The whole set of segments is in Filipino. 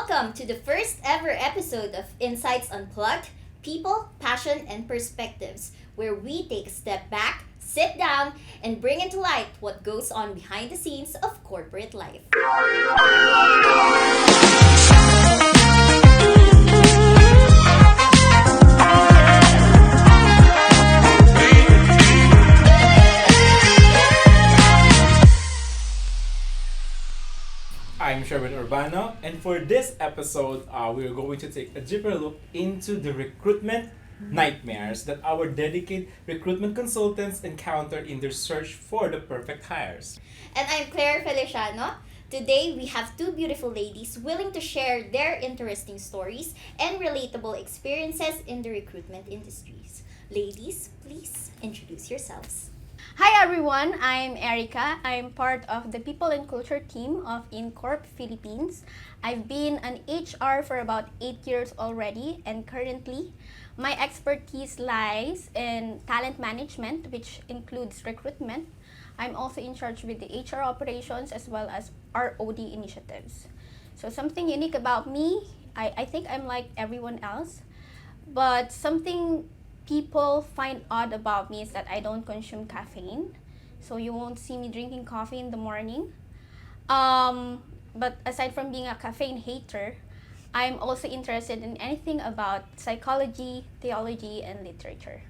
Welcome to the first ever episode of In.Sights Unplugged, People, Passion, and Perspectives, where we take a step back, sit down, and bring into light what goes on behind the scenes of corporate life. I'm Sherwin Urbano, and for this episode, we're going to take a deeper look into the recruitment nightmares that our dedicated recruitment consultants encounter in their search for the perfect hires. And I'm Claire Feliciano. Today, we have two beautiful ladies willing to share their interesting stories and relatable experiences in the recruitment industries. Ladies, please introduce yourselves. Hi everyone, I'm Erica. I'm part of the People and Culture team of InCorp Philippines. I've been an HR for about 8 years already, and currently my expertise lies in talent management, which includes recruitment. I'm also in charge with the HR operations as well as ROD initiatives. So something unique about me, I think I'm like everyone else, but something people find odd about me is that I don't consume caffeine. So you won't see me drinking coffee in the morning. But aside from being a caffeine hater, I'm also interested in anything about psychology, theology, and literature.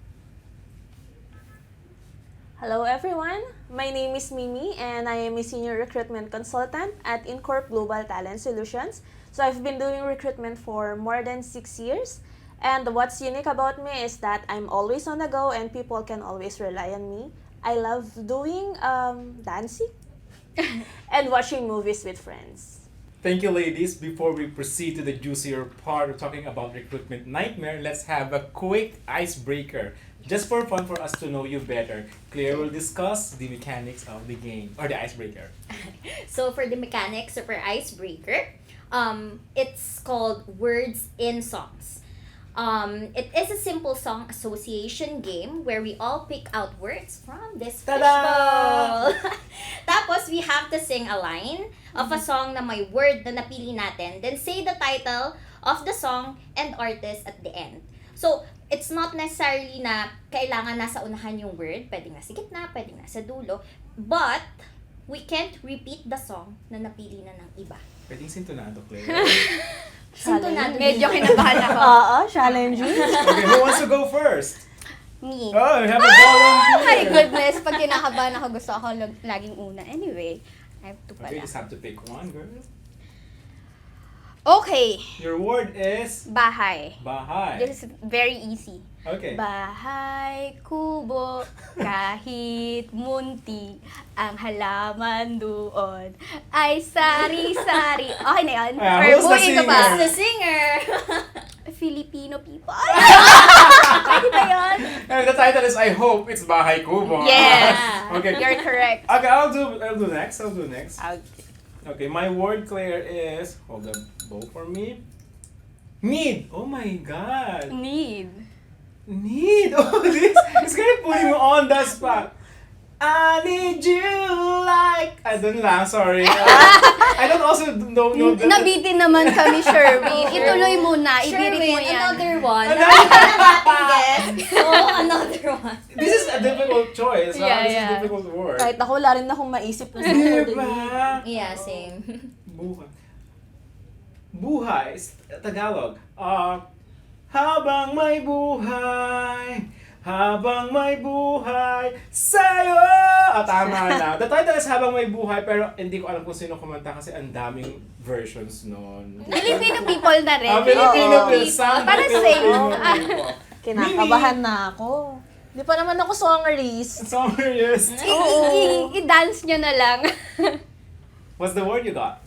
Hello everyone, my name is Mimi and I am a senior recruitment consultant at InCorp Global Talent Solutions. So I've been doing recruitment for more than 6 years. And what's unique about me is that I'm always on the go and people can always rely on me. I love doing dancing and watching movies with friends. Thank you, ladies. Before we proceed to the juicier part of talking about recruitment nightmare, let's have a quick icebreaker. Just for fun for us to know you better, Claire will discuss the mechanics of the game, or the icebreaker. So for the mechanics of our icebreaker, it's called Words in Songs. It is a simple song association game where we all pick out words from this fishbowl. Tapos, we have to sing a line of a song na may word na napili natin. Then, say the title of the song and artist at the end. So, it's not necessarily na kailangan nasa unahan yung word. Pwedeng nasa gitna, pwedeng nasa dulo. But, we can't repeat the song na napili na ng iba. Pwedeng sintonado, Claire. Sintonado. Medyo kinabahan ako. Challenging. Okay, who wants to go first? Me. Oh, we have a volunteer. My goodness, pag kinakabahan ako, gusto ako laging una. Anyway, I have to pala. Okay, just have to pick one, girl. Okay, Your word is bahay. bahay. This is very easy. Okay. Bahay, kubo, kahit munti, ang halaman doon ay sari-sari. Okay na yan? Ah, Or who's the buhay ka singer? ba? Who's the singer? Filipino people. Pwede ba yun? And the title is I Hope It's Bahay Kubo. Yes. Okay. You're correct. Okay, I'll do next. Okay. Okay, my word, Claire, is hold the bow for me. Need. Oh my God. Need. Need. Oh, this is gonna put you on the spot. I need you like. I don't lang. Sorry. I don't also know the. Nabitin naman kami, Sherwin. Ituloy mo na. Ibirit mo Sherwin, yan. another one. Hindi ka na natin guess. So, another one. This is a difficult choice. Yeah, This is yeah. a difficult word. Kahit ako, wala rin akong maisip na Diba? Yeah, same. Buhay. Buhay. Tagalog. Habang may buhay sa'yo. Tama na. The title is Habang May Buhay, pero hindi ko alam kung sino kumanta kasi ang daming versions nun. Filipino people na rin. Filipino Oo. people. Some Para Filipino same. people. Kinakabahan na ako. Di pa naman ako songerist. Sorry. I-dance nyo na lang. What's the word you got?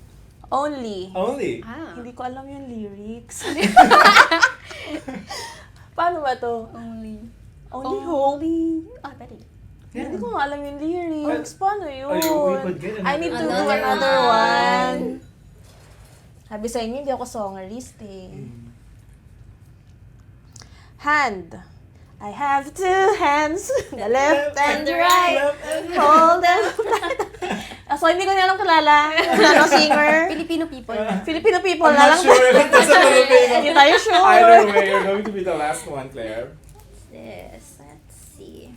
Only. Only. Hindi ko alam yung lyrics. Paano ba to? Only. Only hope. Pwede. Hindi ko nga alam yung lyrics. Paano yun? We could get I need to do Another another one. one. Sabi sa inyo, hindi ako songerist eh. Hand. I have two hands, the left and the right. Hold them tight. So, hindi ko nilang kilala. Ano, singer. Filipino people. Filipino people I'm na not lang. sure if it's a Filipino. Hindi tayo sure. Either way, you're going to be the last one, Claire. This, let's see.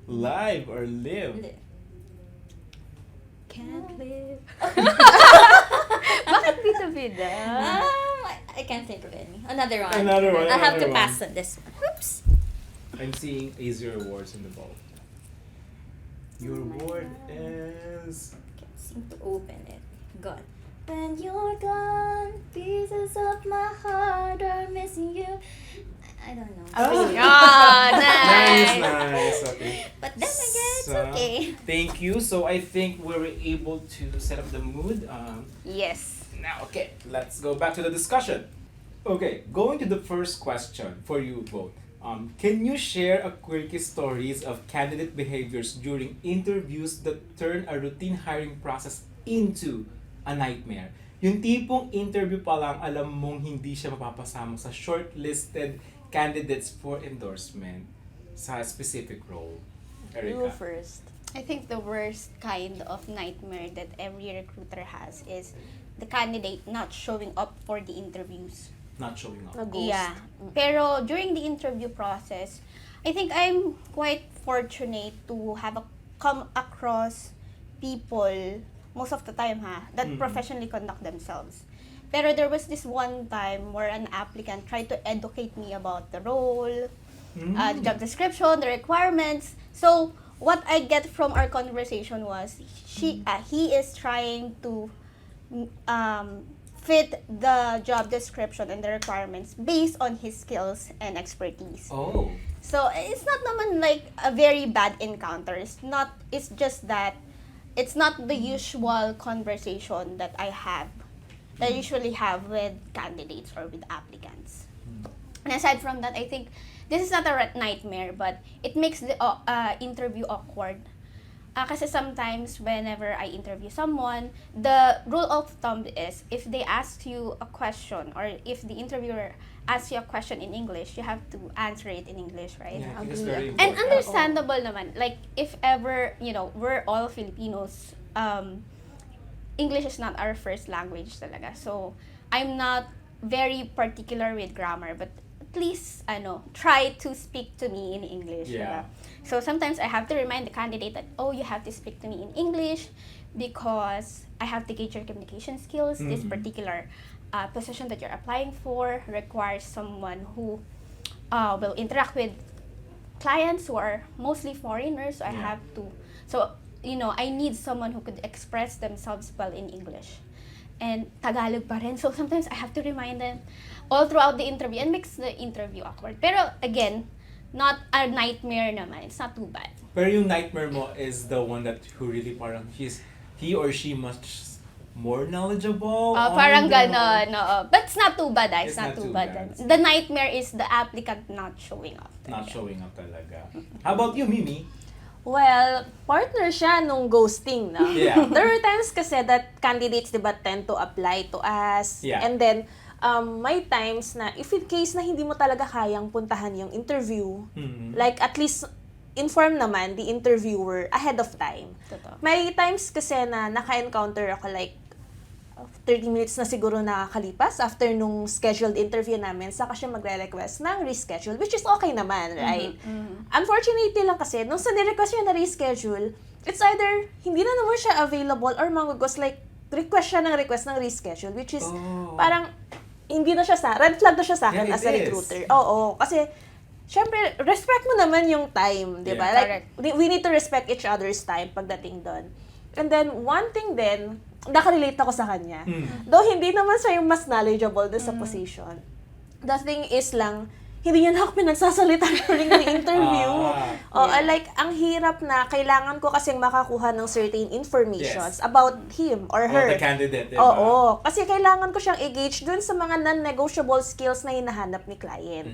Live or live? Can't live. Bakit bida-bida? I can't think of any. Another one. Another one, I'll have to another pass one. on this one. Oops. I'm seeing easier words in the bowl. Your word is... Can't seem to open it. Gone. When you're gone, pieces of my heart are missing you. I don't know. Oh. Nice. Nice. Okay. But then again, it's So, okay. Thank you. So I think we were able to set up the mood. Yes. Now, okay, let's go back to the discussion. Okay, going to the first question for you both. Can you share a quirky stories of candidate behaviors during interviews that turn a routine hiring process into a nightmare? Yung tipong interview pa lang, alam mong hindi siya mapapasama sa shortlisted candidates for endorsement sa specific role. You Erica. first. I think the worst kind of nightmare that every recruiter has is the candidate not showing up for the interviews. Not showing up. Ghost. Yeah. Pero during the interview process, I think I'm quite fortunate to have come across people, most of the time that professionally conduct themselves. Pero there was this one time where an applicant tried to educate me about the role, the job description, the requirements. So what I get from our conversation was he is trying to fit the job description and the requirements based on his skills and expertise. Oh. So it's not naman like a very bad encounter. It's just that it's not the usual conversation that I usually have with candidates or with applicants. And aside from that, I think this is not a nightmare, but it makes the interview awkward. Kasi sometimes whenever I interview someone, the rule of thumb is if they ask you a question or if the interviewer asks you a question in English, you have to answer it in English, right? Yeah, I think it's very And important. understandable naman. Like, if ever, we're all Filipinos, English is not our first language talaga. So, I'm not very particular with grammar, but at least, try to speak to me in English. Yeah. Diba? So, sometimes I have to remind the candidate that, you have to speak to me in English because I have to gauge your communication skills. This particular position that you're applying for requires someone who will interact with clients who are mostly foreigners. So I have to, I need someone who could express themselves well in English. And Tagalog pa rin. So sometimes I have to remind them all throughout the interview and makes the interview awkward. Pero again, not a nightmare naman. It's not too bad. Pero yung nightmare mo is the one that who really parang he or she much more knowledgeable. Parang on the- ganon. But it's not too bad. It's not too bad. bad. The nightmare is the applicant not showing up. Not showing up talaga. How about you, Mimi? Well, partner siya nung ghosting, no? Yeah. There were times kasi that candidates, diba, tend to apply to us. Yeah. And then, may times na, if in case na hindi mo talaga kayang puntahan yung interview, like at least inform naman the interviewer ahead of time. Totoo. May times kasi na naka-encounter ako like 30 minutes na siguro nakakalipas after nung scheduled interview namin, saka siya magre-request ng reschedule, which is okay naman, right? Unfortunately lang kasi, nung sa ni-request niya na reschedule, it's either hindi na naman siya available or mangugos like request siya ng request ng reschedule, which is parang hindi na siya red flag na siya sa akin Yeah, as it a is. recruiter. Oo, kasi syempre, respect mo naman yung time, di ba? Yeah. Like, we need to respect each other's time pagdating doon. And then, one thing din, nakarelate ako sa kanya. Though hindi naman siya yung mas knowledgeable doon sa position. The thing is lang, hindi niya na ako pinagsasalita during the interview. Like, ang hirap na kailangan ko kasing makakuha ng certain informations about him or her. About the candidate, diba? Oo. Kasi kailangan ko siyang i-gauge dun sa mga non-negotiable skills na hinahanap ni client.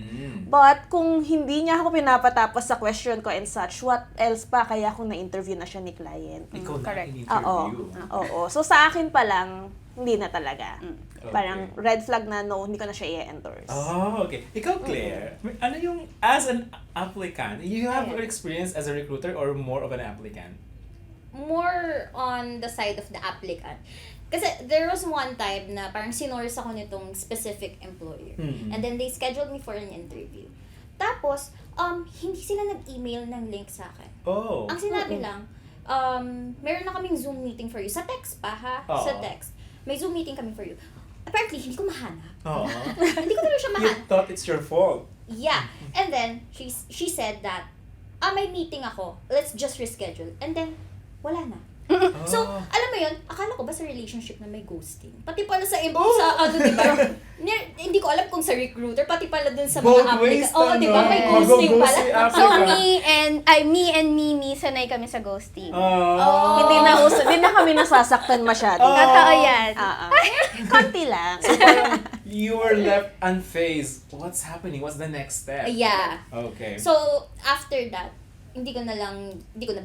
But kung hindi niya ako pinapatapos sa question ko and such, what else pa kaya kung na-interview na siya ni client? Ikaw na correct. in-interview. Oo. So sa akin pa lang, hindi na talaga. Okay. Parang red flag na no, hindi ko na siya i-endorse. Oh, okay. Ikaw, Claire, ano yung, as an applicant, you have Ayan. experience as a recruiter or more of an applicant? More on the side of the applicant. Kasi there was one time na parang sinors ako nitong specific employer. Mhm. And then they scheduled me for an interview. Tapos, hindi sila nag-email ng link sa akin. Oh. Ang sinabi lang, meron na kaming Zoom meeting for you. Sa text pa, ha? Oo. Sa text. May Zoom meeting kami for you. Apparently, hindi ko mahanap. Oh. Hindi ko talaga siya You mahanap. thought it's your fault. Yeah. And then, she said that, may meeting ako. Let's just reschedule. And then, wala na. So, alam mo yun, akala ko ba sa relationship na may ghosting? Pati pala sa di ba? Hindi ko alam kung sa recruiter, pati pala dun sa Both mga ways applicant. Di ba? May no? ghosting Mag-ghosting pala. So, applicant. me and Mimi, sanay kami sa ghosting. Oh. Hindi na kami nasasaktan masyado. Oh. Totoo yan. Konti lang. So parang you were left unfazed. What's happening? What's the next step? Yeah. Okay. So, after that, hindi ko na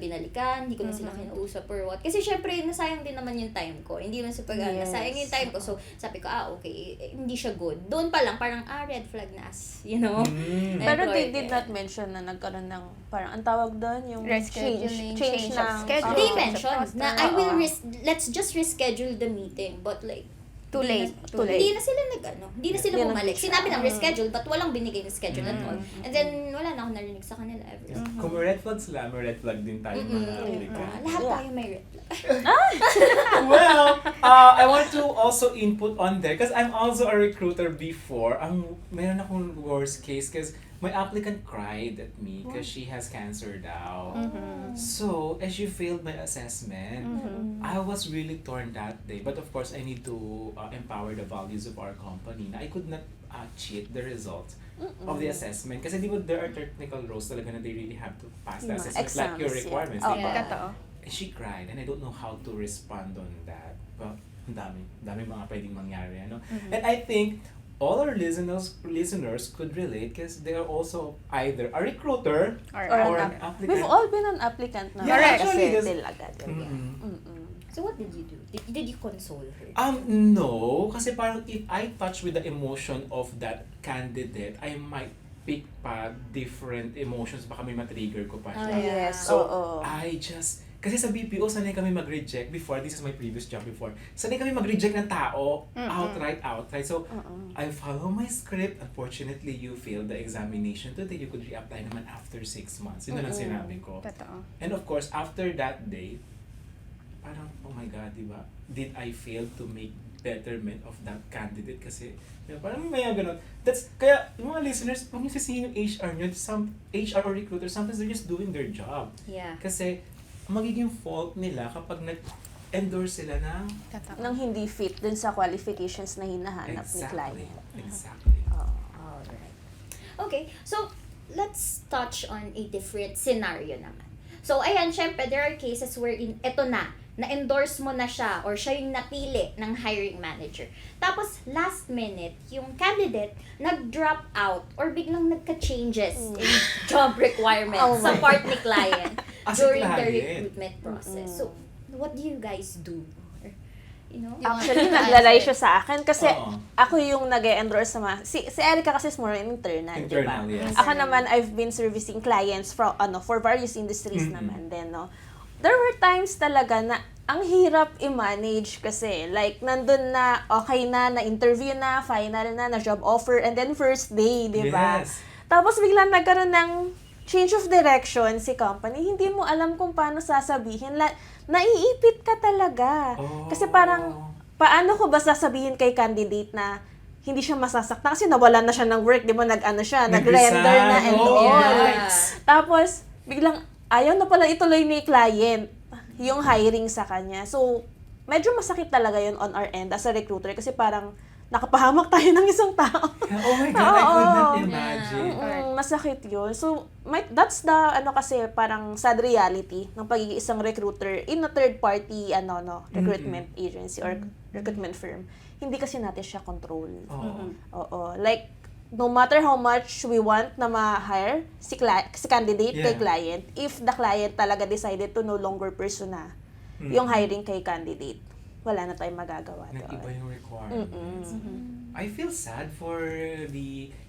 binalikan, hindi ko na sila kinausap or what. Kasi syempre, nasayang din naman yung time ko. Hindi naman sa nasayang yung time ko. So, sabi ko, okay, hindi siya good. Doon pa lang, parang, red flag na you know? Mm. Pero they Employer. did not mention na nagkaroon ng, parang, ang tawag doon, yung Rescheduling, change change of ng schedule. They Oo. mentioned na Oo. let's just reschedule the meeting. But like, Too late. Hindi na sila hindi na sila Hindi na bumalik. siya. Sinabi ng reschedule, but walang binigay na schedule at all. And then, wala na ako narinig sa kanila ever. Kung may red flag sila, may red flag din tayo mga applicant. Lahat Yeah. tayo may red flag. Well, I want to also input on there because I'm also a recruiter before. Meron akong worst case because my applicant cried at me because she has cancer daw. So, as she failed my assessment, I was really torn that day. But of course, I need to empower the values of our company. Na I could not cheat the results of the assessment. Kasi di ba there are technical roles talaga na they really have to pass the Yung mga assessment like your exams, yeah. requirements. Oh, di ba? yeah. Totoo. And she cried and I don't know how to respond on that. But ang dami mga pwedeng mangyari, ano? And I think all our listeners could relate because they are also either a recruiter Or or an an applicant. We've all been an applicant na. Yeah, Correct. actually, Kasi this- talaga. So what did you do? Did you console her? No, kasi parang if I touch with the emotion of that candidate, I might pick pa different emotions, baka may matrigger ko pa siya. Oh, yeah. Yes, So, oo. kasi sa BPO, sanay kami mag-reject before. This is my previous job before. Sanay kami mag-reject ng tao, outright. So, I follow my script. Unfortunately, you failed the examination today. You could reapply naman after 6 months. Yun na lang sinabi ko. Totoo. And of course, after that day, parang, oh my God, di ba? Did I fail to make betterment of that candidate? Kasi, parang may ganun. Kaya, yung mga listeners, huwag niyo sisihin yung HR nyo. Some HR or recruiter, sometimes they're just doing their job. Yeah. Kasi, magiging fault nila kapag nag-endorse sila ng Nang hindi fit dun sa qualifications na hinahanap ni client. Exactly. Alright. Okay, so let's touch on a different scenario naman. So, ayan, syempre, there are cases wherein eto na-endorse mo na siya or siya yung napili ng hiring manager. Tapos, last minute, yung candidate nag-drop out or biglang nagka-changes in job requirements Oh sa my part ni client As a during the client. recruitment process. So, what do you guys do? Or, you know? Actually, naglalay siya sa akin kasi Oo. ako yung nag-endorse sa mga... Si Erica kasi is more internal, di ba? Internal, yes. Ako naman, I've been servicing clients for various industries naman din, no? There were times talaga na ang hirap i-manage kasi like nandun na, okay na-interview na, final na job offer, and then first day, di ba? Yes. Tapos biglang nagkaroon ng change of direction si company, hindi mo alam kung paano sasabihin. Naiipit ka talaga. Oh. Kasi parang, paano ko ba sasabihin kay candidate na hindi siya masasaktan? Kasi nawalan na siya ng work, di ba? Nag-render na and Oh, all. yes. Tapos, biglang, ayaw na pala ituloy ni client yung hiring sa kanya. So, medyo masakit talaga yun on our end as a recruiter kasi parang nakapahamak tayo ng isang tao. Oh my God, I could not Oo. imagine. Masakit yun. So, that's the, kasi parang sad reality ng pagiging isang recruiter in a third party, recruitment agency or recruitment firm. Hindi kasi natin siya control. Oo. Oo. Like, no matter how much we want na ma-hire si candidate kay Yeah. client, if the client talaga decided to no longer pursue na yung hiring kay candidate, wala na tayong magagawa Nag-iba doon. yung requirements. Mm-mm. I feel sad for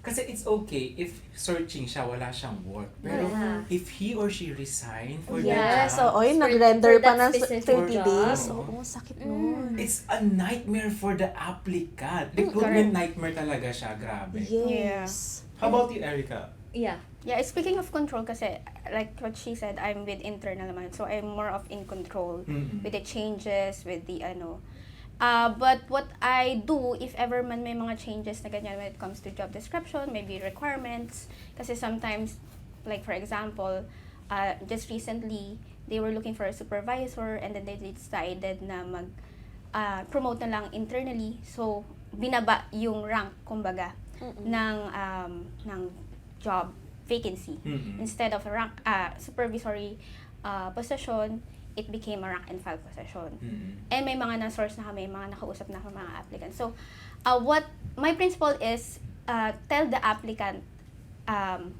kasi it's okay if searching siya, wala siyang work. Pero Yeah. if he or she resign for the Yes, job, oo, yung For- nag-render for pa that ng specific 30 job. days. Oo. Oo, sakit nun. it's a nightmare for the applicant. Recruitment nightmare talaga siya, grabe. Yes. How about you, Erica? Yeah. Yeah, speaking of control kasi, like what she said, I'm with internal naman. So, I'm more of in control Mm-mm. with the changes, with the ano. But what I do, if ever man may mga changes na ganyan when it comes to job description, maybe requirements, kasi sometimes, like for example, just recently, they were looking for a supervisor and then they decided na promote na lang internally. So, binaba yung rank, kumbaga, ng job vacancy. Mm-mm. Instead of a rank supervisory position, it became a rank and file position. Mm-mm. And may mga na-source na kami, mga nakausap na kami mga applicants. So, what my principle is, tell the applicant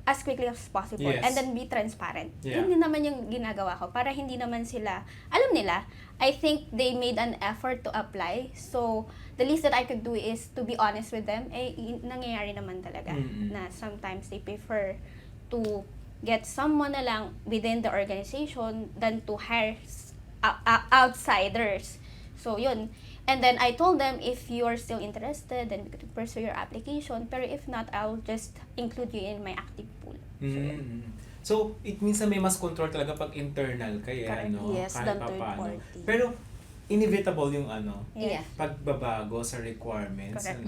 as quickly as possible Yes. and then be transparent. Yeah. Yun din naman yung ginagawa ko para hindi naman sila, alam nila, I think they made an effort to apply. So, the least that I could do is to be honest with them. Nangyayari naman talaga Mm-mm. na sometimes they prefer to get someone na lang within the organization than to hire outsiders. So, yun. And then, I told them, if you are still interested, then we could pursue your application. Pero if not, I'll just include you in my active pool. So, yun. Mm-mm. So, it means na may mas control talaga pag internal kaya, Correct. no? Yes, Kahit than third papaano. party. Pero, inevitable yung Yeah. pagbabago sa requirements, Correct.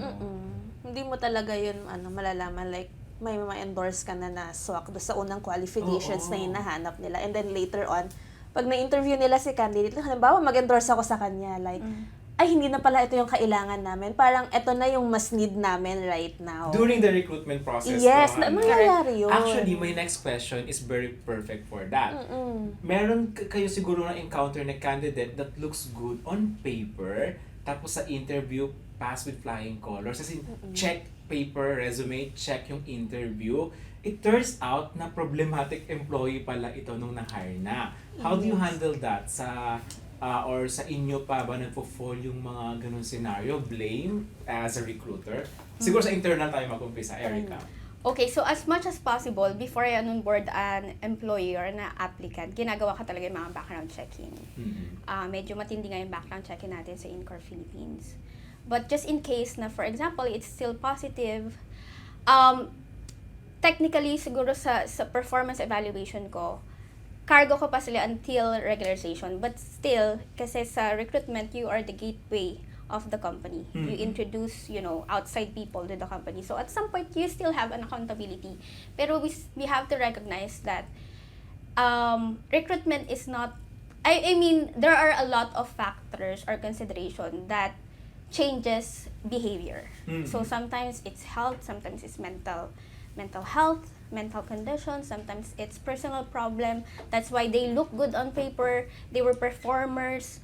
Hindi mo talaga yun malalaman, like may ma-endorse ka na swak do sa unang qualifications Oo. na hinahanap nila, and then later on pag na-interview nila si candidate, halimbawa mag-endorse ako sa kanya, like ay hindi na pala ito yung kailangan namin, parang ito na yung mas need namin right now. During the recruitment process. Yes, no, nangyayari yun. Actually, my next question is very perfect for that. Meron kayo siguro na encounter na candidate that looks good on paper, tapos sa interview, pass with flying colors. As in, check paper, resume, check yung interview. It turns out na problematic employee pala ito nung na-hire na. How do you handle that sa or sa inyo pa ba nagpo-fall yung mga ganun scenario? Blame as a recruiter? Siguro sa internal tayo mag-umpisa, Erica. Okay, so as much as possible, before I onboard an employee or na applicant, ginagawa ko talaga yung mga background checking. Mm-hmm. Medyo matindi nga yung background checking natin sa In.Corp Philippines. But just in case na, for example, it's still positive, technically, siguro sa performance evaluation ko, cargo ko pa sila until regularization. But still, kasi sa recruitment, you are the gateway of the company. You introduce, outside people to the company. So at some point, you still have an accountability. Pero we have to recognize that recruitment is not, I mean, there are a lot of factors or consideration that changes behavior. So sometimes it's health, sometimes it's mental health, mental condition, sometimes it's personal problem. That's why they look good on paper, they were performers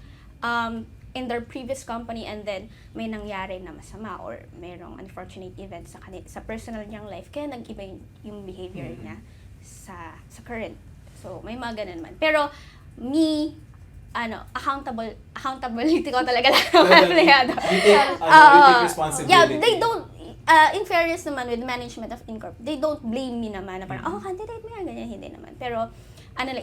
in their previous company, and then may nangyari na masama or mayroong unfortunate event sa personal niyang life, kaya nag-iba yung behavior niya sa current. So may mga ganun man. Pero accountability ko talaga lang ng empleyado. You take responsibility. Yeah, they don't, in fairness naman with management of In.Corp, they don't blame me naman na parang, candidate mo yan, ganyan, hindi naman. Pero,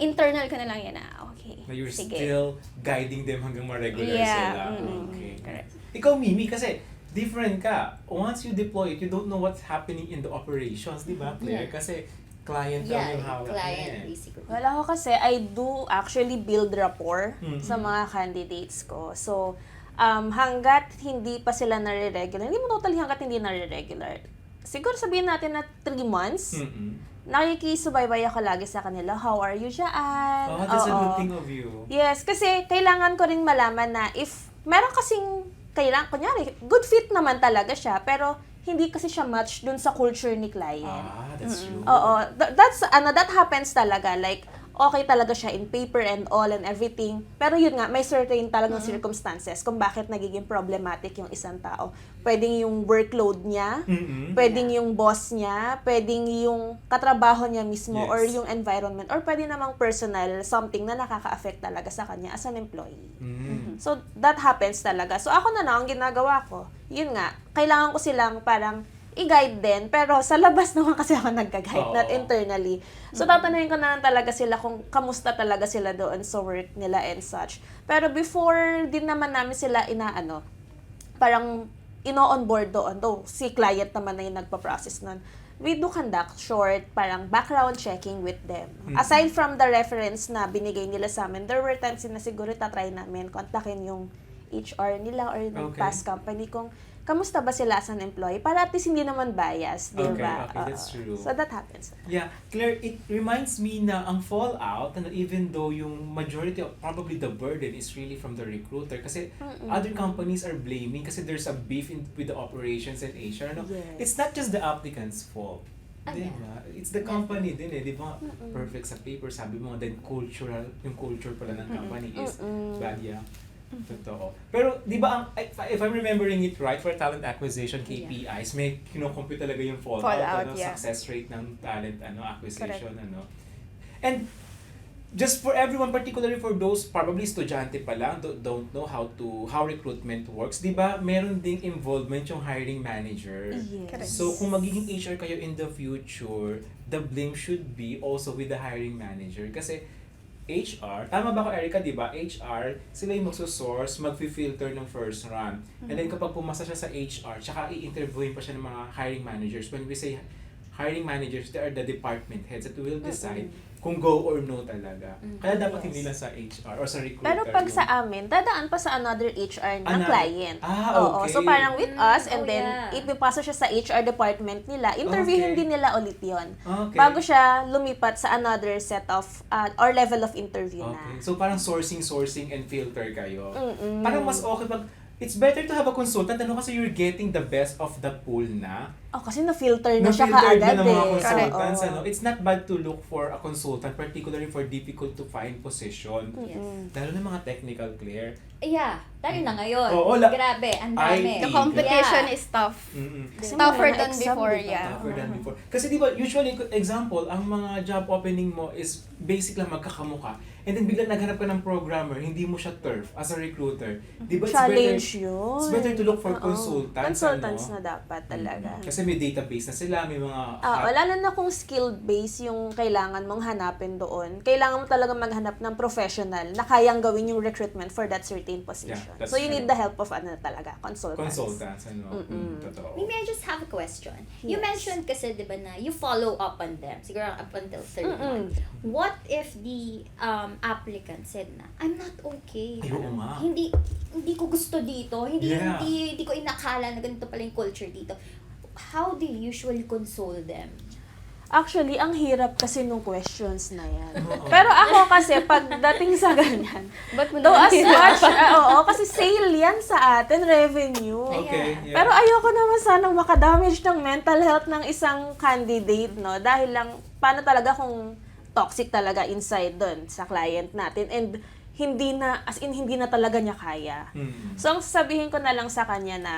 internal ko na lang yan okay, Na you're sige. still guiding them hanggang ma-regular sila. Okay. Correct. Ikaw, Mimi, kasi different ka. Once you deploy it, you don't know what's happening in the operations, di ba, Claire? Yeah. Kasi client lang yung hawak client, niya. basically. Well, ako kasi, I do actually build rapport sa mga candidates ko. So, hanggat hindi pa sila nare-regular, hindi mo totally hanggat hindi nare-regular. Siguro sabihin natin na 3 months, nakikisubaybay ako lagi sa kanila. How are you dyan? Oh, that's a good thing of you. Yes, kasi kailangan ko rin malaman na if meron kasing kunyari, good fit naman talaga siya, pero hindi kasi siya match dun sa culture ni client. That's true. Oo, that happens talaga. Like, okay talaga siya in paper and all and everything. Pero yun nga, may certain talagang circumstances kung bakit nagiging problematic yung isang tao. Pwedeng yung workload niya, pwedeng yung boss niya, pwedeng yung katrabaho niya mismo, Yes. or yung environment, or pwede namang personal, something na nakaka-affect talaga sa kanya as an employee. So, that happens talaga. So, ako na ang ginagawa ko, yun nga, kailangan ko silang parang i-guide din, pero sa labas naman kasi ako nag-guide, not internally. So, tatanungin ko na lang talaga sila kung kamusta talaga sila doon sa work nila and such. Pero before din naman namin sila parang ino-onboard doon, though si client naman na yung nagpa-process nun, we do conduct short, parang background checking with them. Aside from the reference na binigay nila sa amin, there were times na siguro tatry namin kontakin yung HR nila or yung past company kung kamusta ba sila as an employee para at least hindi naman bias, di ba? Okay, that's true. So that happens. Yeah, Claire, it reminds me na ang fallout, and even though yung majority of probably the burden is really from the recruiter kasi other companies are blaming kasi there's a beef with the operations and HR. No? Yes. It's not just the applicant's fault. Diba? It's the company din di ba? Perfect sa paper, sabi mo, then yung culture pala ng company is bad, yeah. Totoo. Pero, di ba, if I'm remembering it right, for talent acquisition, KPIs, may kinocompute talaga yung fallout, success rate ng talent acquisition. And, just for everyone, particularly for those probably estudyante pa lang, don't know how recruitment works, di ba, meron ding involvement yung hiring manager. Yes. So, kung magiging HR kayo in the future, the blame should be also with the hiring manager. Kasi, HR, tama ba ko Erica, di ba? HR, sila yung magsusource, mag-filter ng first run. And then kapag pumasa siya sa HR, tsaka i-interviewin pa siya ng mga hiring managers. When we say hiring managers, they are the department heads that will decide kung go or no talaga. Kaya dapat hindi lang sa HR or sa recruiter. Pero pag sa amin, dadaan pa sa another HR ng client. Okay. Oo, so parang with us, and then ipipasa siya sa HR department nila, interviewin din nila ulit yon. Okay. Bago siya lumipat sa another set of, or level of interview na. Okay. So parang sourcing and filter kayo. Parang mas okay pag it's better to have a consultant kasi you're getting the best of the pool na. Kasi na-filter na siya Na-filtered kaagad na ng mga consultants. Correct. It's not bad to look for a consultant, particularly for difficult to find position. Lalo na mga technical, Claire. Yeah, tayo na ngayon. Grabe, ang IT. dami. The competition is tough. Tougher than before, Tougher than before. Kasi di ba, usually, example, ang mga job opening mo is basic lang magkakamukha. And then biglang naghanap ka ng programmer, hindi mo siya turf as a recruiter. Di ba, Challenge yun. It's better to look for consultants. Consultants na dapat talaga. Kasi may database na sila, may mga... Wala na kung skill-based yung kailangan mong hanapin doon. Kailangan mo talaga maghanap ng professional na kayang gawin yung recruitment for that certain position. Yeah, so you need the help of talaga, consultants. Totoo. Maybe I just have a question. Yes. You mentioned kasi, di ba, na you follow up on them. Siguro up until third month. What if the applicant said na, I'm not okay. Ayun nga. Hindi ko gusto dito. Hindi ko inakala na ganito pala yung culture dito. How do you usually console them? Actually, ang hirap kasi nung questions na yan. Pero ako kasi, pagdating sa ganyan, though as much, kasi sale yan sa atin, revenue. Okay, yeah. Pero ayoko naman sanang makadamage ng mental health ng isang candidate, no? Dahil lang, paano talaga kung toxic talaga inside dun sa client natin and hindi na talaga niya kaya. So, ang sasabihin ko na lang sa kanya na,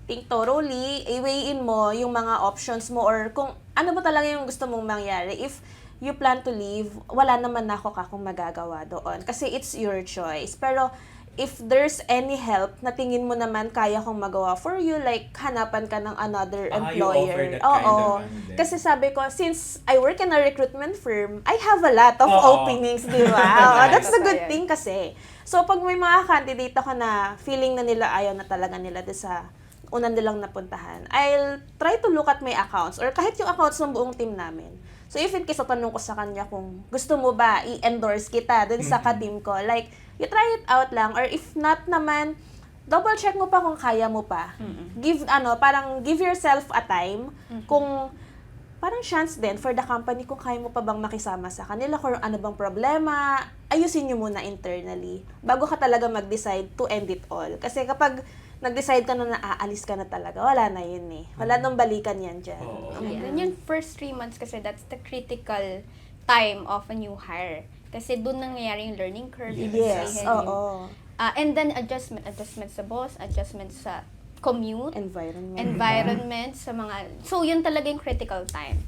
think thoroughly, i-weigh in mo yung mga options mo or kung ano ba talaga yung gusto mong mangyari. If you plan to leave, wala naman ako kung magagawa doon. Kasi it's your choice. Pero if there's any help na tingin mo naman kaya kong magawa for you, like hanapan ka ng another employer. You offer that kind of Kasi sabi ko, since I work in a recruitment firm, I have a lot of openings, di ba? That's the good thing kasi. So pag may mga candidate ako na feeling na nila ayaw na talaga nila sa una nilang napuntahan, I'll try to look at my accounts or kahit yung accounts ng buong team namin. So if in case tanong ko sa kanya kung gusto mo ba i-endorse kita dun sa ka-team ko, like, you try it out lang or if not naman, double check mo pa kung kaya mo pa. Parang give yourself a time kung parang chance din for the company kung kaya mo pa bang makisama sa kanila, kung ano bang problema, ayusin nyo muna internally bago ka talaga mag-decide to end it all. Kasi kapag nag-decide ka na aalis ka na talaga, wala na yun eh. Wala nang balikan yan dyan. And yung first 3 months kasi, that's the critical time of a new hire. Kasi doon nangyayari yung learning curve. ibig Yes, sabihin yung- oo. And then adjustment sa boss, adjustment sa commute, environment sa mga... So, yun talaga yung critical time.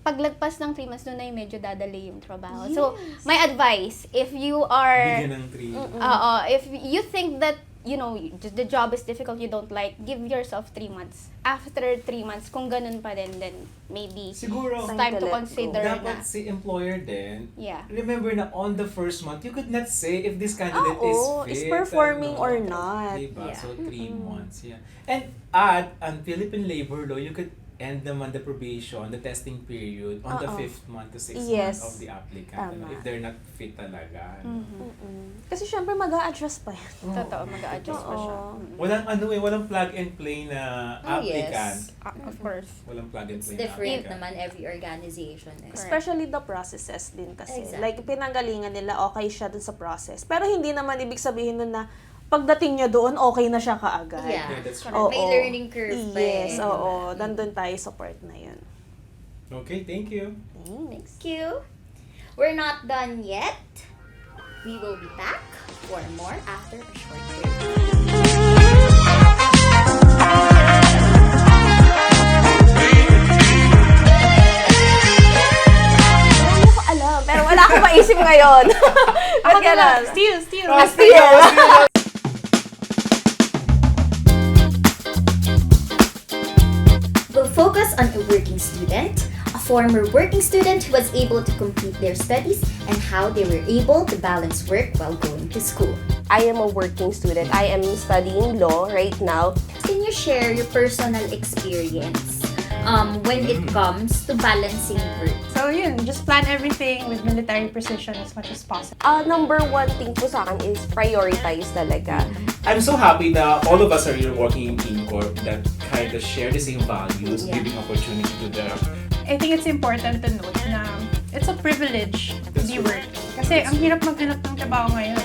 Paglagpas ng 3 months, doon na yung medyo dadali yung trabaho. So, my advice, if you are... Bigyan ng 3. if you think that, the job is difficult, you don't like, give yourself 3 months. After 3 months, kung ganun pa din, then maybe Siguro, it's time to Time to let consider dapat na. si employer din, Yeah. remember na on the first month, you could not say if this candidate is fit. is performing ano. or not. Diba? Yeah. So, 3 months. Yeah. And add, on Philippine labor law, you could end naman the probation, the testing period, on the 5th month to 6th Yes. month of the applicant. Tama. If they're not fit talaga. Kasi syempre mag-a-adjust pa yan. Totoo, mag-a-adjust pa siya. Oo. Walang walang plug and play na applicant. Yes. Of course. Walang plug and It's play na different applicant. naman every organization. Eh. Especially the processes din kasi. Exactly. Like, pinanggalingan nila, okay siya dun sa process. Pero hindi naman ibig sabihin nun na pagdating niya doon, okay na siya kaagad. Yeah. Yeah, that's Correct. true. May learning curve pa Yes, eh. oo. Nandun tayo sa part na yun. Okay, thank you. Thanks. Thank you. We're not done yet. We will be back for more after a short break. Hindi ko alam, pero wala akong maisip ngayon. Ako na lang. Steal. We'll focus on a working student, a former working student who was able to complete their studies, and how they were able to balance work while going to school. I am a working student. I am studying law right now. Can you share your personal experience when it comes to balancing work? So yun, just plan everything with military precision as much as possible. Number one thing po sa akin is prioritize talaga. I'm so happy that all of us are here working in Corp that kind of share the same values, Yeah. giving opportunity to the... I think it's important to note na it's a privilege to That's be true. working. Kasi ang hirap maghanap ng trabaho ngayon.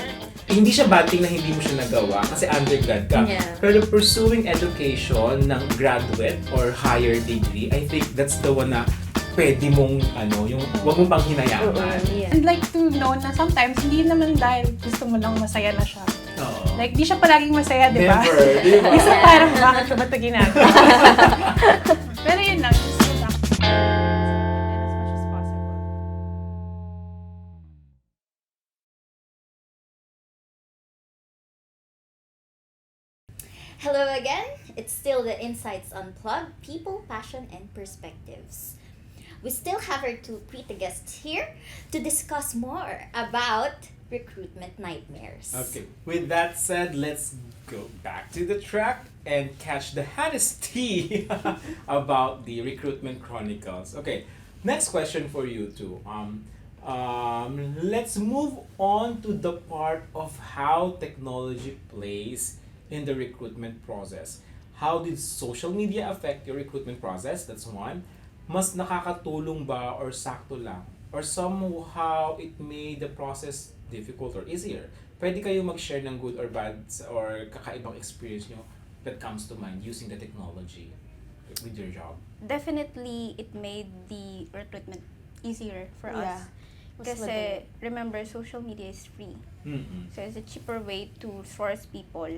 Hindi siya bad thing na hindi mo siya nagawa kasi undergrad ka. Yeah. Pero pursuing education ng graduate or higher degree, I think that's the one na pwede mong, yung wag mong panghinayaan. Yeah. And like to know na sometimes hindi naman dahil gusto mo lang masaya na siya. Oo. Like di siya palaging masaya, di ba? Never, di ba? Isa parang bakit ko ba ito ginagawa? Pero yun lang, just go back to as much as possible. Hello again. It's still the In.Sights Unplugged, people, passion, and perspectives. We still have our two pretty guests here to discuss more about recruitment nightmares. Okay, with that said, let's go back to the track and catch the hottest tea about the recruitment chronicles. Okay, next question for you two. Let's move on to the part of how technology plays in the recruitment process. How did social media affect your recruitment process? That's one. Mas nakakatulong ba or sakto lang? Or somehow it made the process difficult or easier? Pwede kayo mag-share ng good or bad or kakaibang experience nyo that comes to mind using the technology with your job. Definitely, it made the recruitment easier for Yeah. us. Mas Kasi, madali. remember, social media is free. Mm-mm. So, it's a cheaper way to source people.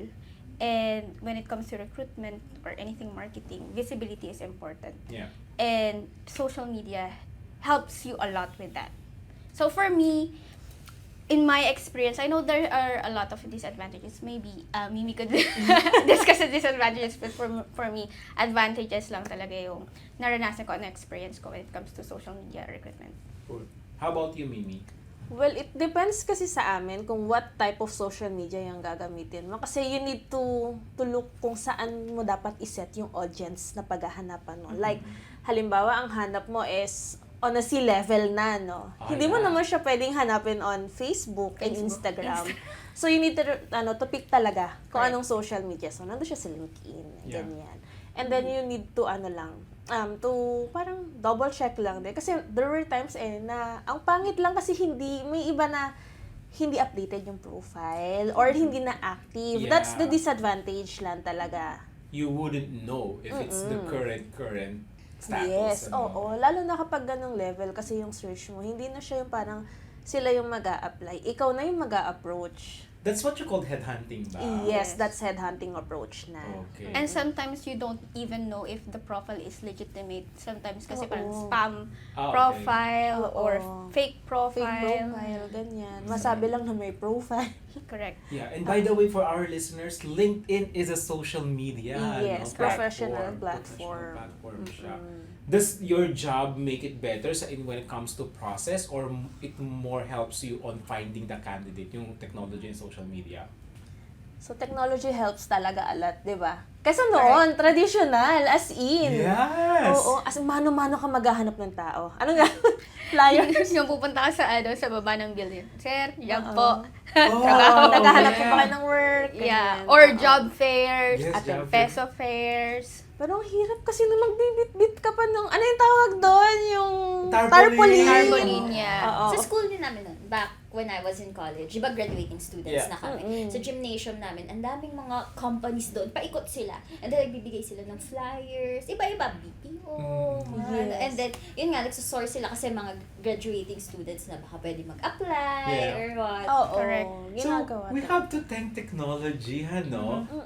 And when it comes to recruitment or anything marketing, visibility is important. Yeah. And social media helps you a lot with that. So for me, in my experience, I know there are a lot of disadvantages. Maybe Mimi could discuss the disadvantages, but for me, advantages lang talaga yung naranasan ko na experience ko when it comes to social media recruitment. Cool. How about you, Mimi? Well, it depends kasi sa amin kung what type of social media yung gagamitin mo. Kasi you need to look kung saan mo dapat iset yung audience na paghahanapan mo. Like, halimbawa, ang hanap mo is on a C-level na, no? Hindi mo yeah. naman siya pwedeng hanapin on Facebook and Instagram. So, you need to pick talaga kung Right. anong social media. So, nandun siya sa LinkedIn, Yeah. ganyan. And then, you need to, to parang double check lang din. Kasi there were times na ang pangit lang kasi may iba na hindi updated yung profile or hindi na active. Yeah. That's the disadvantage lang talaga. You wouldn't know if it's the current status. Yes, ano? oo. Lalo na kapag ganong level kasi yung search mo, hindi na siya yung parang sila yung mag-a-apply. Ikaw na yung mag-a-approach. That's what you call headhunting ba? Yes, that's headhunting approach na. Okay. And sometimes you don't even know if the profile is legitimate. Sometimes kasi Oo. parang spam Okay. profile or Oo. fake profile. Fake profile, ganyan. Masabi lang na may profile. Correct. Yeah, and by the way, for our listeners, LinkedIn is a social media Yes, professional platform. Professional platform siya. Does your job make it better when it comes to process, or it more helps you on finding the candidate, yung technology and social media? So, technology helps talaga a lot, di ba? Kasi noon, traditional, as in. Yes! Oo, as in, mano-mano ka maghahanap ng tao. Ano nga? Flyers. Yung pupunta ka sa baba ng building. Sir, yan Oo. po. Oh, Naghahanap yeah. ka pa kayo ng work. Yeah. ganyan. Or Oo. job fairs, Yes, at job peso fairs. Pero ang hirap kasi na magbibit-bit ka pa ng, ano yung tawag doon? Yung Tarpaulin. Tarpaulin niya. Oo. Sa school din namin nun, back when I was in college, di ba graduating students Yeah. na kami. Mm-mm. Sa gymnasium namin, ang daming mga companies doon, paikot sila. And then nagbibigay sila ng flyers, iba-iba, BPO, mga Yes. ano. And then, yun nga, nagsusource sila kasi mga graduating students na baka pwede mag-apply Yeah. or what. Oo. Correct. Ginagawa So, we to. have to thank technology,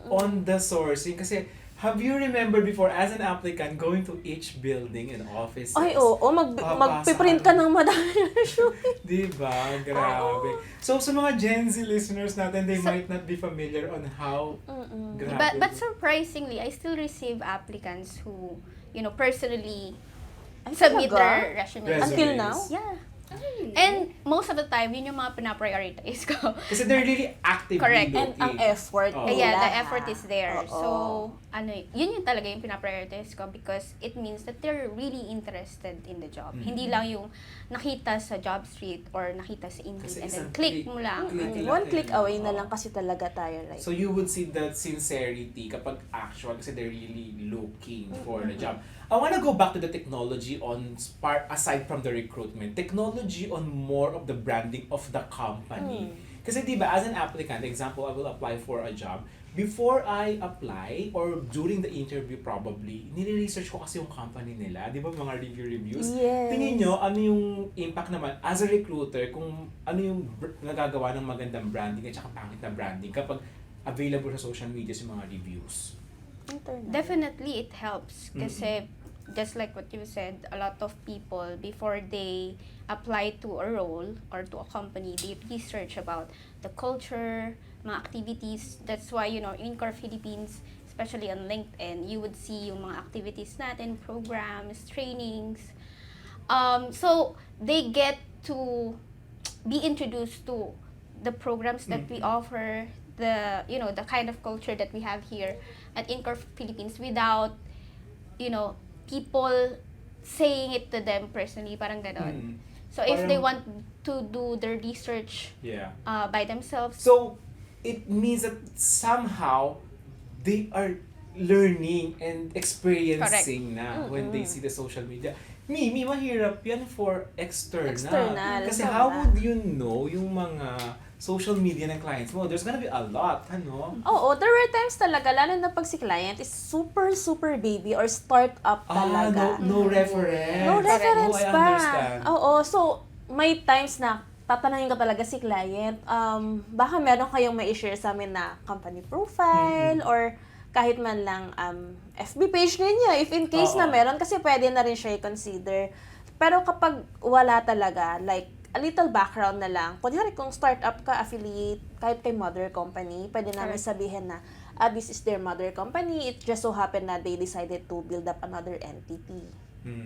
on the sourcing. Kasi, have you remember before, as an applicant, going to each building and offices? Ay, oo. Magpiprint ka ng madami na resume. Diba? Grabe. So, sa mga Gen Z listeners natin, they might not be familiar on how grabe. But surprisingly, I still receive applicants who, personally Ay, submit talaga? their resume. Resumes. Until now? Yeah. Ay, And most of the time, yun yung mga pinaprioritize ko. Kasi they're really actively Correct. looking. And ang effort Oo. nila. Yeah, the ha? effort is there. Oo. So, yun yung talaga yung pinaprioritize ko because it means that they're really interested in the job. Hindi lang yung nakita sa job street or nakita sa Indeed Kasi and then isang click click. mo lang. Click lang. One click away na Oo. lang kasi talaga tayo, right? So you would see that sincerity kapag actual kasi they're really looking for the job. I want to go back to the technology on aside from the recruitment. Technology on more of the branding of the company. Kasi di ba as an applicant, example, I will apply for a job. Before I apply or during the interview probably, nire-research ko kasi yung company nila. Di ba mga reviews? Yes. Tingin nyo, ano yung impact naman as a recruiter kung ano yung nagagawa ng magandang branding at saka pangit na branding kapag available sa social media yung mga reviews. Internet. Definitely, it helps. Kasi, just like what you said, a lot of people, before they apply to a role or to a company, they research about the culture, mga activities. That's why, in Core Philippines, especially on LinkedIn, you would see yung mga activities natin, programs, trainings. So, they get to be introduced to the programs that we offer, the kind of culture that we have here at In.Core Philippines without, people saying it to them personally, parang ganon. So, if they want to do their research Yeah. by themselves, So, it means that somehow they are learning and experiencing na when they see the social media. Mimi, mahirap yan for external. External, Kasi tama. how would you know yung mga social media ng clients mo? There's gonna be a lot, ano? Oo, there were times talaga, lalo na pag si client is super, super baby or start-up talaga. No reference. No reference I pa. understand. Oo, so may times na tatanungin ka talaga si client, baka meron kayong ma-share sa amin na company profile or kahit man lang FB page ninyo, if in case na Oo. meron, kasi pwede na rin siya i-consider. Pero kapag wala talaga, like, a little background na lang. Kunyari, kung startup ka, affiliate, kahit kay mother company, pwede namin sabihin na, this is their mother company. It just so happened na they decided to build up another entity.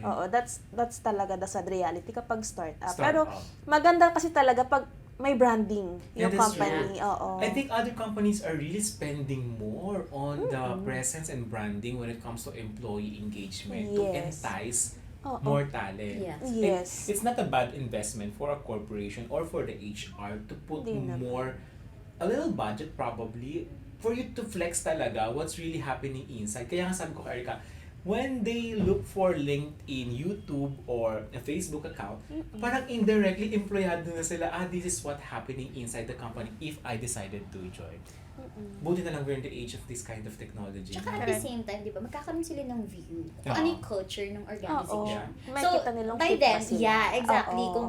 Oo, that's talaga the sad reality kapag startup. Pero maganda kasi talaga pag may branding Yeah, yung that's company. Oo. I think other companies are really spending more on the presence and branding when it comes to employee engagement to Yes. entice Oo. more talent. Yes. And Yes. it's not a bad investment for a corporation or for the HR to put Hindi naman. more, a little budget probably, for you to flex talaga what's really happening inside. Kaya nga sabi ko kay Erica, when they look for LinkedIn, YouTube, or a Facebook account, parang indirectly empleyado na sila, this is what happening inside the company if I decided to join. Buti na lang we're in the age of this kind of technology. Tsaka at the same time, di ba, magkakaroon sila ng view kung Oo. ano yung culture ng organization. Oo. So, Makikita nilang by fit pa then, sila. yeah, exactly. Oo. Kung,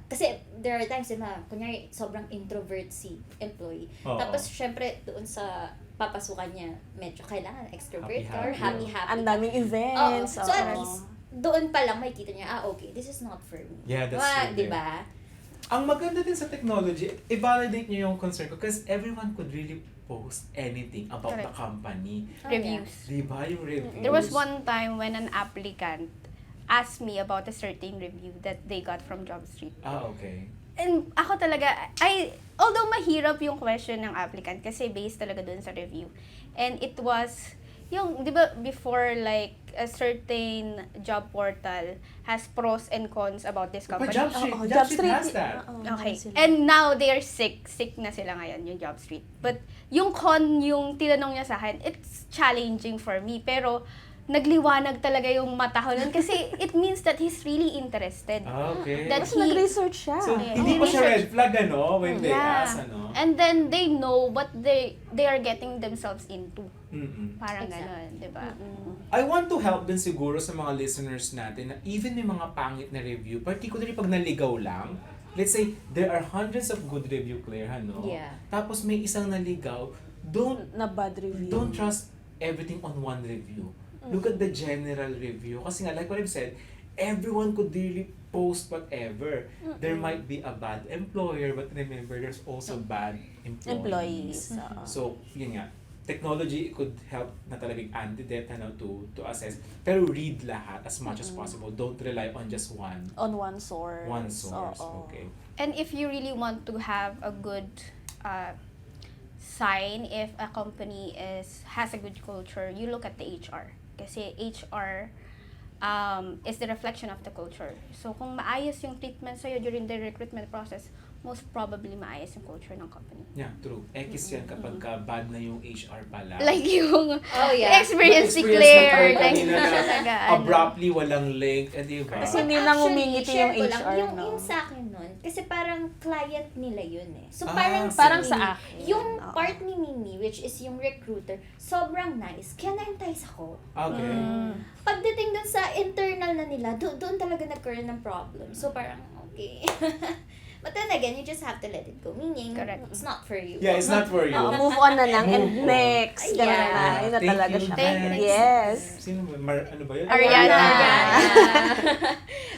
kasi there are times na, kunyari, sobrang introvert si employee. Oo. Tapos, syempre, doon sa papasukan niya, medyo kailangan extrovert ka or Happy-happy. happy-happy Ang ka. daming Oo. events. So, at oo. least, doon pa lang makikita niya, okay, this is not for me. Yeah, that's true. Di ba? Ang maganda din sa technology, i-validate niyo yung concern ko because everyone could really post anything about the Correct. company. Oh, Reviews. Diba yung reviews? There was one time when an applicant asked me about a certain review that they got from JobStreet. Okay. And ako talaga, although mahirap yung question ng applicant kasi based talaga dun sa review. And it was, yung, di ba, before like, a certain job portal has pros and cons about this But company. JobStreet, Oo, JobStreet has that. Okay. sila. And now they are sick. Sick na sila ngayon, yung JobStreet. But yung con, yung tinanong niya sa akin, it's challenging for me. Pero nagliwanag talaga yung mata ko nun kasi it means that he's really interested. Okay. That Mas nag-research siya. So, Yeah. hindi pa siya red flag, ano? When they Yeah. ask, ano? And then they know what they are getting themselves into. Mm-mm. Parang Exactly. ganon, di ba? I want to help din siguro sa mga listeners natin na even may mga pangit na review, particularly pag naligaw lang, let's say, there are hundreds of good review, Claire, ano? Yeah. Tapos may isang naligaw, don't Na bad review. don't trust everything on one review. Look at the general review. Kasi nga, like what I've said, everyone could really post whatever. There might be a bad employer, but remember, there's also bad employees. Employees. So, yun nga, technology could help na talagang candidate ano, to assess. Pero read lahat as much as possible. Don't rely on just one On one source. source. Oo. Okay. And if you really want to have a good sign if a company has a good culture, you look at the HR. Kasi HR is the reflection of the culture. So kung maayos yung treatment sa'yo during the recruitment process, most probably maayos yung culture ng company. Yeah, true. X yan kapag ka bad na yung HR pala. Like yung Oh, yeah. experience ni Na-experience Claire, na like kanina na talaga, ano. abruptly walang link, di ba? Kasi hindi nang umingiti share yung ko lang, HR, yung, no? yung sa akin nun, kasi parang client nila yun eh. So Ah, parang parang si sa Mimi, akin. yung Oo. part ni Mimi, which is yung recruiter, sobrang nice. Kaya na-entice ako. Okay. Pagdating dun sa internal na nila, doon talaga nagkaroon ng problem. So parang, okay. But then again, you just have to let it go. Meaning, Correct. it's not for you. Yeah, it's not for you. Move on na lang and Move on. next. Ganun Yeah. na. Yun na Thank talaga you, siya. next. Yes. Sino ba? Ano ba yun? Ariana.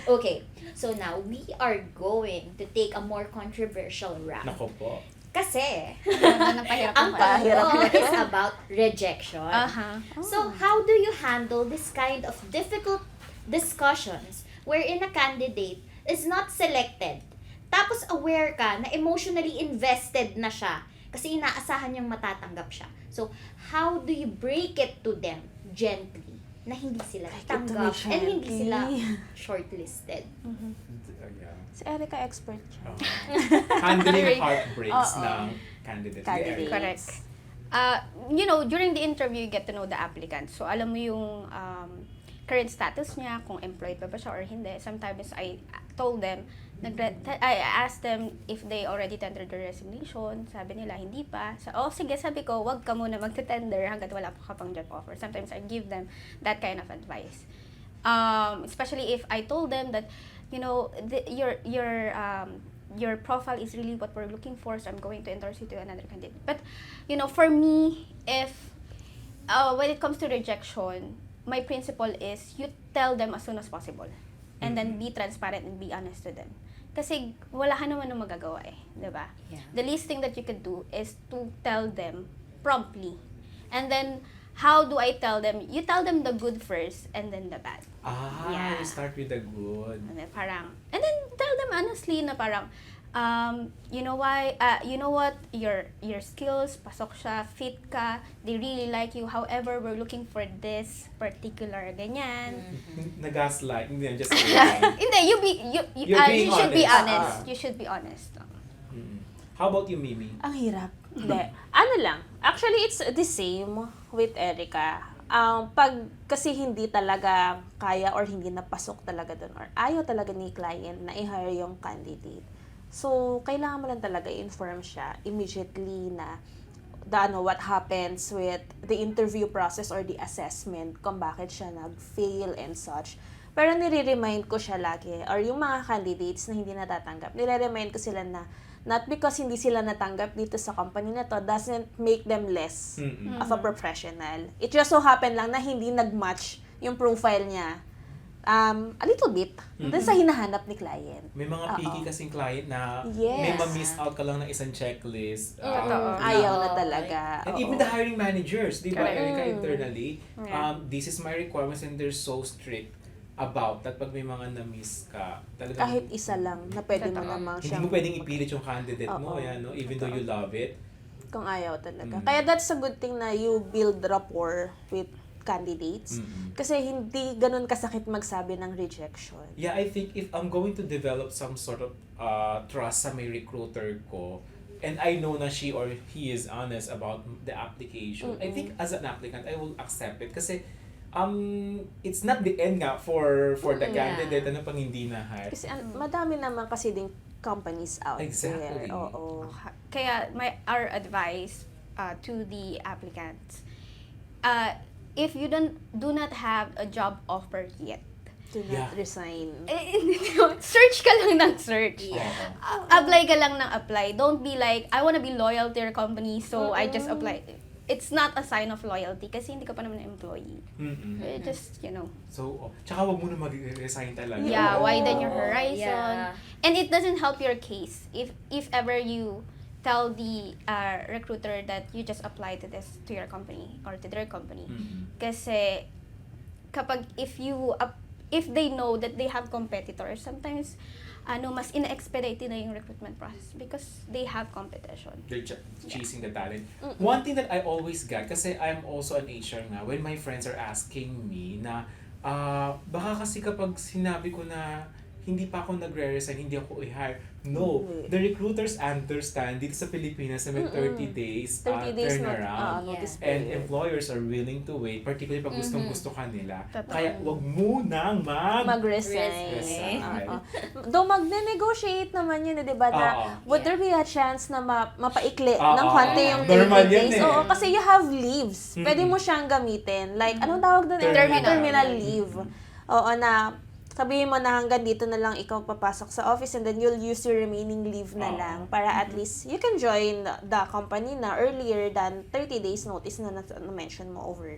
Okay, so now we are going to take a more controversial route. Nako po. Kasi, Ang pahirap ang naman. Pahirap tanong is about rejection. Aha. So, how do you handle this kind of difficult discussions wherein a candidate is not selected, tapos aware ka na emotionally invested na siya kasi inaasahan niyang matatanggap siya. So, how do you break it to them gently na hindi sila it to tanggap me and hindi gently. sila shortlisted? Yeah. Si Erica expert siya. Handling heartbreaks Oo. ng candidates. Candidates. Correct. During the interview, you get to know the applicant. So, alam mo yung current status niya, kung employed pa ba siya or hindi. Sometimes I told them, I asked them if they already tendered their resignation. Sabi nila, hindi pa. Sige, sabi ko, wag ka muna magte-tender hanggat wala pa ka pang job offer. Sometimes I give them that kind of advice. Especially if I told them that, your profile is really what we're looking for, so I'm going to endorse you to another candidate. But, for me, if when it comes to rejection, my principle is you tell them as soon as possible. And then be transparent and be honest to them. Kasi wala ka naman ng magagawa eh, di ba? Yeah. The least thing that you could do is to tell them promptly. And then, how do I tell them? You tell them the good first and then the bad. Yeah. You start with the good. And then tell them honestly na parang, you know what, your skills, pasok siya, fit ka, they really like you, however, we're looking for this particular ganyan. Nag-gaslight. Hindi, I'm just Hindi, you You're being should be honest. honest. You should be honest. How about you, Mimi? Ang hirap. Hindi. Ano lang. Actually, it's the same with Erica. Kasi hindi talaga kaya or hindi napasok talaga doon or ayaw talaga ni client na i-hire yung candidate. So, kailangan mo lang talaga i-inform siya immediately na what happens with the interview process or the assessment kung bakit siya nag-fail and such. Pero nire-remind ko siya lagi, or yung mga candidates na hindi natatanggap, nire-remind ko sila na not because hindi sila natanggap dito sa company na to doesn't make them less of a professional. It just so happen lang na hindi nag-match yung profile niya a little bit dun sa hinahanap ni client. May mga picky kasing client na Yes. may ma-miss out ka lang ng isang checklist. Ayaw na talaga. And Oo. even the hiring managers, di ba, Correct. Erica, internally, this is my requirements and they're so strict about that pag may mga na-miss ka. Talagang, Kahit isa lang na pwede mo Totoo. namang hindi siyang mo pwedeng ipilit yung candidate mo, Oo. yan, no? Even though you love it. kung ayaw talaga. Mm. Kaya that's a good thing na you build rapport with candidates. Kasi hindi ganun kasakit magsabi ng rejection. Yeah, I think if I'm going to develop some sort of trust sa may recruiter ko, and I know na she or he is honest about the application, I think as an applicant, I will accept it. Kasi it's not the end nga for the candidate na pang hindi na hire. Kasi madami naman kasi ding companies out Exactly. there. Oo. Kaya our advice to the applicants, if you do not have a job offer yet, Do not resign. search ka lang ng search. Yeah. Apply ka lang ng apply. Don't be like, I wanna be loyal to your company, so I just apply. It's not a sign of loyalty kasi hindi ka pa naman an employee. Just, So, tsaka wag mo na mag-resign talaga. Yeah, Oo. widen your horizon. Yeah. And it doesn't help your case if ever you tell the recruiter that you just apply to your company or to their company. Kasi kapag if they know that they have competitors, sometimes mas ina-expedite na yung recruitment process because they have competition. They're chasing the talent. One thing that I always get, kasi I'm also an HR nga, when my friends are asking me na, baka kasi kapag sinabi ko na hindi pa ako nagre-resign, hindi ako i-hire. No, the recruiters understand dito sa Pilipinas na may 30 days 30 days turnaround. notice And period. employers are willing to wait, particularly pag gustong-gusto ka nila. Totoo. Kaya wag munang Mag-resign. Resign. Oo. Though mag-negotiate naman yun, di ba? Na, would there be a chance na mapaikli ng konti yung Normal 30 yan days? eh. Oo, kasi you have leaves. Pwede mo siyang gamitin. Like, anong tawag doon? Terminal leave. Oo, na sabihin mo na hanggang dito na lang ikaw papasok sa office and then you'll use your remaining leave na lang para at least you can join the company na earlier than 30 days notice na na-mention mo over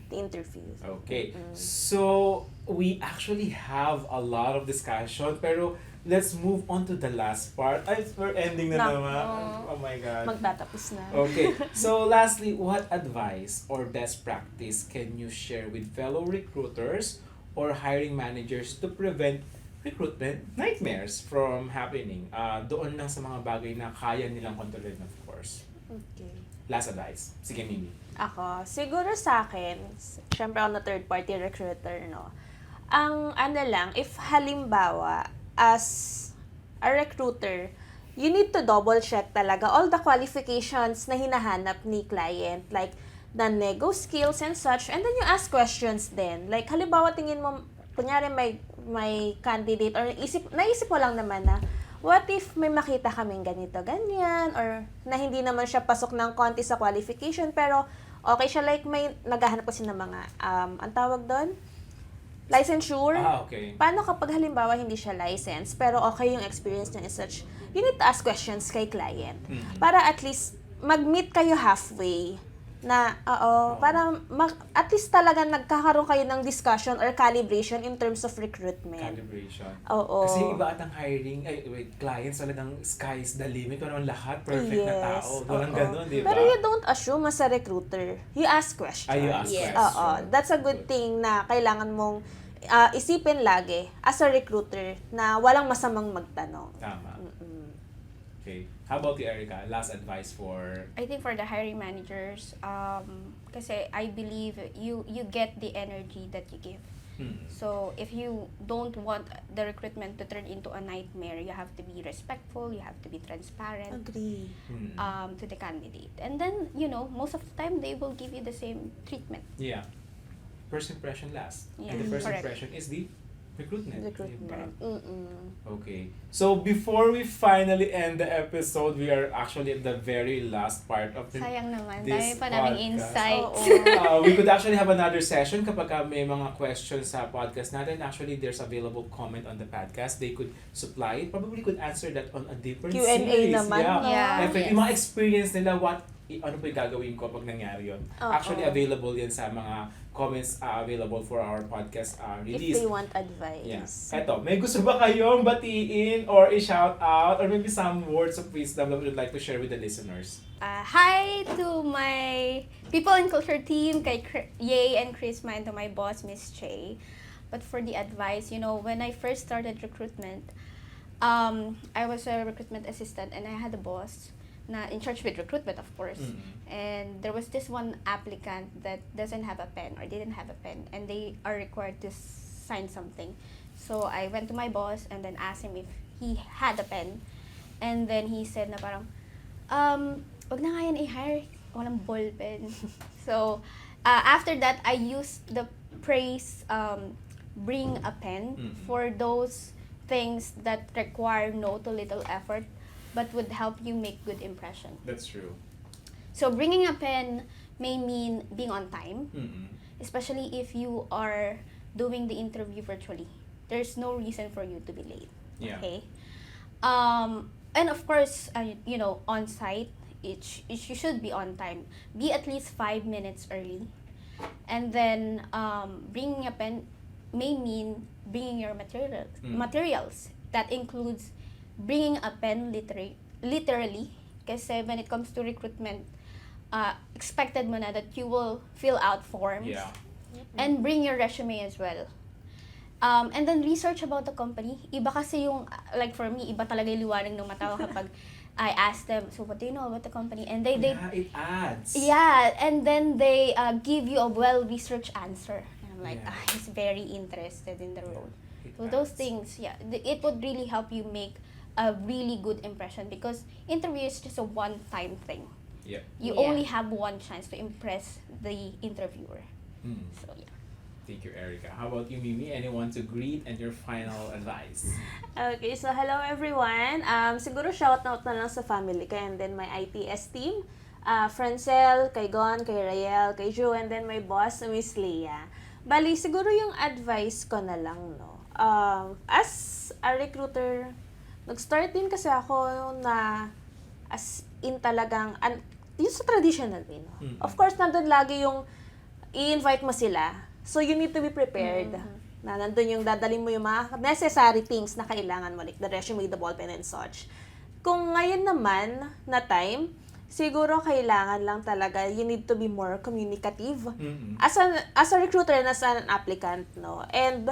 the interview. Okay. So, we actually have a lot of discussion, pero let's move on to the last part. Ay, we're ending na naman. Oh my God. Magtatapos na. Okay. So, lastly, what advice or best practice can you share with fellow recruiters or hiring managers to prevent recruitment nightmares from happening? Doon lang sa mga bagay na kaya nilang kontrolin, of course. Okay. Last advice. Sige, Mimi. Ako, siguro sa akin, syempre ako na third-party recruiter, no? Ang if halimbawa, as a recruiter, you need to double-check talaga all the qualifications na hinahanap ni client. Like, the nego skills and such, and then you ask questions then. Like, halimbawa, tingin mo, kunyari may candidate, or naisip mo lang naman na, what if may makita kaming ganito, ganyan, or na hindi naman siya pasok ng konti sa qualification, pero okay siya, like, may naghahanap kasi ng mga, ang tawag doon? Licensure? Okay. Paano kapag halimbawa hindi siya licensed, pero okay yung experience niya and such, you need to ask questions kay client. Para at least, mag-meet kayo halfway na, para at least talaga nagkakaroon kayo ng discussion or calibration in terms of recruitment. Calibration. Oo. Kasi iba at ang hiring, clients talagang sky's the limit. Walang lahat perfect na tao. Walang ganun, di ba? Pero you don't assume as a recruiter. You ask questions. You ask Yes. questions. That's a good thing na kailangan mong isipin lagi as a recruiter na walang masamang magtanong. Tama. Okay. How about you, Erica? Last advice for... I think for the hiring managers, kasi I believe you get the energy that you give. So if you don't want the recruitment to turn into a nightmare, you have to be respectful, you have to be transparent Agree. to the candidate. And then, most of the time, they will give you the same treatment. Yeah. First impression last. Yeah, And the first correct. impression is the recruitment. Recruitment. Okay. So before we finally end the episode, we are actually at the very last part of the Sayang naman, this dami pa naming podcast. insights. We could actually have another session kapag may mga questions sa podcast natin. Actually, there's available comment on the podcast. They could supply it. Probably could answer that on a different Q&A series. naman, Yeah. no? Yeah. Definitely. Yung mga experience nila, ano po yung gagawin ko pag nangyari yun. Oo. Actually, available yan sa mga comments available for our podcast release. If they want advice. Yeah. Eto, may gusto ba kayong batiin or i-shout out or maybe some words of wisdom that you would like to share with the listeners? Hi to my People and Culture team, kay Ye and Chrisma, and to my boss, Miss Che. But for the advice, when I first started recruitment, I was a recruitment assistant and I had a boss na in charge with recruitment, of course. And there was this one applicant that doesn't have a pen or didn't have a pen, and they are required to sign something. So I went to my boss and then asked him if he had a pen. And then he said na parang, wag na nga yan i-hire, walang ball pen. So after that, I used the phrase, bring a pen for those things that require no to little effort but would help you make good impression. That's true. So bringing a pen may mean being on time, especially if you are doing the interview virtually. There's no reason for you to be late. Yeah. Okay. And of course, on site, you should be on time. Be at least 5 minutes early. And then bringing a pen may mean bringing your materials. That includes bringing a pen literally, kasi when it comes to recruitment, expected mo na that you will fill out forms. Yeah. And bring your resume as well. And then research about the company. Iba kasi yung, like for me, iba talaga yung liwanag ng mata ko kapag I ask them, so what do you know about the company? And they it adds. yeah, and then they give you a well-researched answer. And I'm like, Yeah. he's very interested in the role. It So those adds. things, it would really help you make a really good impression because interview is just a one-time thing. Yeah. You Yeah. only have one chance to impress the interviewer. So yeah. Thank you, Erica. How about you, Mimi? Anyone to greet and your final advice? Okay, so hello everyone. Siguro shoutout na lang sa family ko and then my ITS team. Francel, kay Gon, kay Rael, kay Joe, and then my boss, Miss Leah. Bali, siguro yung advice ko na lang, no. As a recruiter, nag-start din kasi ako na as in talagang, yung sa traditional way, no. Of course, nandun lagi yung i-invite mo sila. So, you need to be prepared. Na nandun yung dadalhin mo yung mga necessary things na kailangan mo, like the resume, the ballpen, and such. Kung ngayon naman na time, siguro kailangan lang talaga, you need to be more communicative. As a recruiter and as an applicant, no? And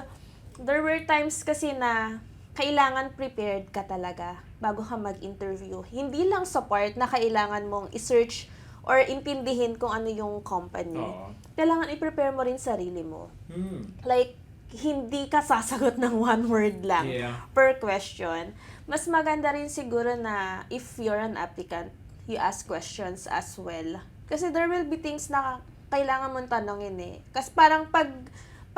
there were times kasi na kailangan prepared ka talaga bago ka mag-interview. Hindi lang sa part na kailangan mong i-search or intindihin kung ano yung company. Kailangan i-prepare mo rin sarili mo. Like, hindi ka sasagot ng one word lang per question. Mas maganda rin siguro na if you're an applicant, you ask questions as well. Kasi there will be things na kailangan mong tanongin eh. Kasi parang pag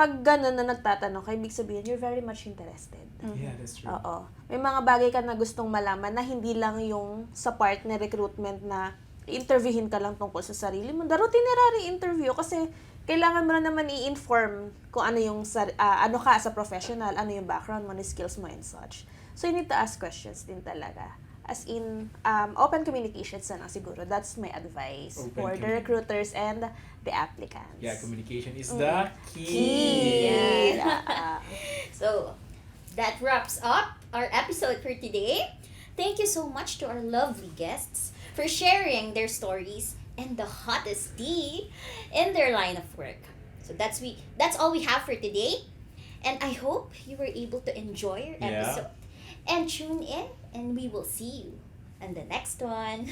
gano'n na nagtatanong ka, ibig sabihin, you're very much interested. Yeah, that's true. Oo. May mga bagay ka na gustong malaman na hindi lang yung sa part na recruitment na interviewin ka lang tungkol sa sarili mo. The itinerary interview kasi kailangan mo na naman i-inform kung ano yung ano ka as a professional, ano yung background mo, skills mo and such. So you need to ask questions din talaga. As in, open communications na lang siguro. That's my advice for the recruiters and the applicants. Yeah, communication is the key. Key. So, that wraps up our episode for today. Thank you so much to our lovely guests for sharing their stories and the hottest tea in their line of work. So that's all we have for today. And I hope you were able to enjoy our episode. And tune in, and we will see you in the next one.